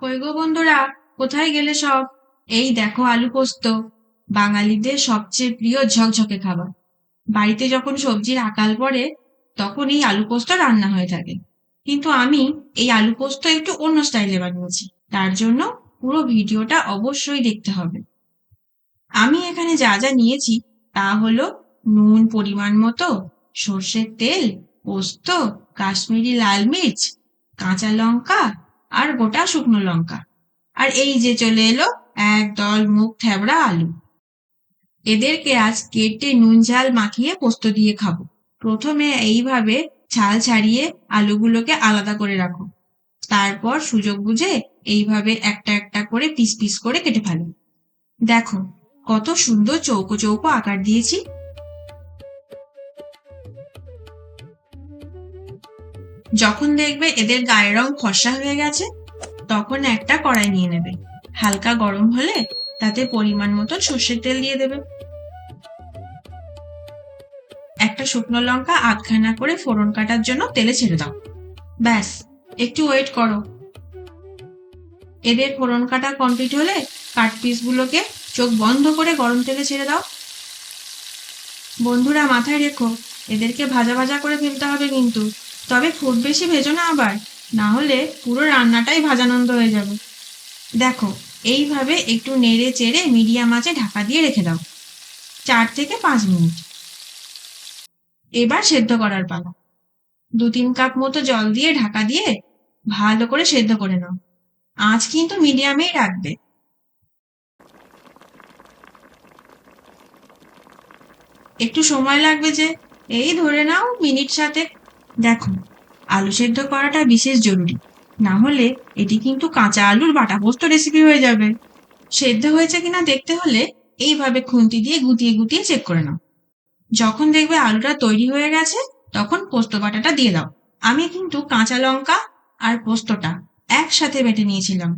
কই গো বন্ধুরা, কোথায় গেলে সব? এই দেখো আলু পোস্ত, বাঙালিদের সবচেয়ে প্রিয় ঝকঝকে খাবার। বাড়িতে যখন সবজির আকাল পড়ে তখন এই আলু পোস্ত রান্না হয়ে থাকে। কিন্তু আমি এই আলু পোস্ত একটু অন্য স্টাইলে বানিয়েছি। তার জন্য পুরো ভিডিওটা অবশ্যই দেখতে হবে। আমি এখানে যা যা নিয়েছি তা হলো নুন পরিমাণ মতো, সর্ষের তেল, পোস্ত, কাশ্মীরি লাল মির্চ, কাঁচা লঙ্কা আর গোটা শুকনো লঙ্কা। আর এই যে চলে এলো একদল মুখ থ্যাবড়া আলু। এদেরকে আজ কেটে নুন ঝাল মাখিয়ে পোস্ত দিয়ে খাবো। প্রথমে এইভাবে ছাল ছাড়িয়ে আলুগুলোকে আলাদা করে রাখো। তারপর সুযোগ বুঝে এইভাবে একটা একটা করে পিস পিস করে কেটে ফেলো। দেখো কত সুন্দর চৌকো চৌকো আকার দিয়েছি। যখন দেখবে এদের গায়ের রং ফর্সা হয়ে গেছে তখন একটা কড়াই নিয়ে নেবে। হালকা গরম হলে তাতে পরিমাণ মতো সর্ষের তেল দিয়ে দেবে। একটা শুকনো লঙ্কা আধখানা করে ফোড়ন কাটার জন্য তেলে ছেড়ে দাও। ব্যাস, একটু ওয়েট করো। এদের ফোড়ন কাটা কমপ্লিট হলে কাট পিসগুলোকে চোখ বন্ধ করে গরম তেলে ছেড়ে দাও। বন্ধুরা মাথায় রেখো, এদেরকে ভাজা ভাজা করে ফেলতে হবে কিন্তু, তবে খুব বেশি ভেজো না আবার, না হলে পুরো রান্নাটাই ভাজানন্দ হয়ে যাবে। দেখো এইভাবে একটু নেড়ে চেড়ে মিডিয়াম আঁচে ঢাকা দিয়ে রেখে দাও 4 থেকে 5 মিনিট। এবার সেদ্ধ করার পালা। 2-3 কাপ মতো জল দিয়ে ঢাকা দিয়ে ভালো করে সেদ্ধ করে নাও। আঁচ কিন্তু মিডিয়ামেই রাখবে। একটু সময় লাগবে যে, এই ধরে নাও মিনিট 7। দেখো আলু সেদ্ধ করাটা বিশেষ জরুরি, না হলে এটি কিন্তু কাঁচা আলুর বাটা পোস্ত রেসিপি হয়ে যাবে। সেদ্ধ হয়েছে কিনা দেখতে হলে এইভাবে খুন্তি দিয়ে গুটিয়ে গুটিয়ে চেক করে নাও। যখন দেখবে আলুটা তৈরি হয়ে গেছে তখন পোস্ত বাটাটা দিয়ে দাও। আমি কিন্তু কাঁচা লঙ্কা আর পোস্তটা একসাথে বেটে নিয়েছিলাম,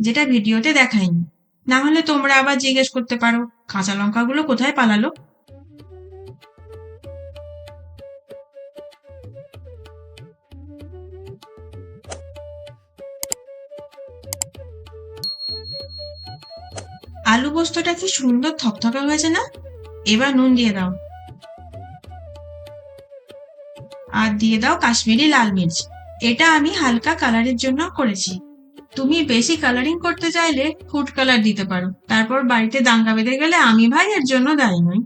যেটা ভিডিওতে দেখাইনি। না হলে তোমরা আবার জিজ্ঞেস করতে পারো কাঁচা লঙ্কাগুলো কোথায় পালালো। আলু পোস্তটা কি সুন্দর থকথকে হয়েছে না? এবার নুন দিয়ে দাও আর দিয়ে দাও কাশ্মীরি লাল মির্চ। এটা আমি হালকা কালারের জন্য করেছি। তুমি বেশি কালারিং করতে চাইলে ফুড কালার দিতে পারো, তারপর বাড়িতে দাঙ্গা বেঁধে গেলে আমি ভাই এর জন্য দায়ী নই।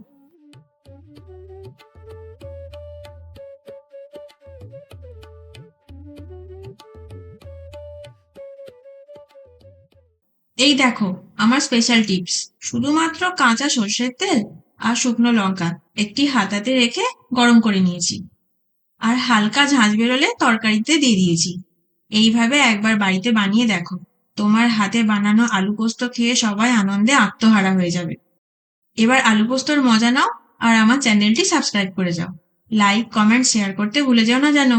এই দেখো আমার স্পেশাল টিপস, শুধুমাত্র কাঁচা সর্ষের তেল আর শুকনো লঙ্কা একটি হাতাতে রেখে গরম করে নিয়েছি, আর হালকা ঝাঁঝ বেরোলে তরকারিতে দিয়ে দিয়েছি। এইভাবে একবার বাড়িতে বানিয়ে দেখো, তোমার হাতে বানানো আলু পোস্ত খেয়ে সবাই আনন্দে আত্মহারা হয়ে যাবে। এবার আলু পোস্তর মজা নাও আর আমার চ্যানেলটি সাবস্ক্রাইব করে যাও। লাইক কমেন্ট শেয়ার করতে ভুলে যাও না যেন।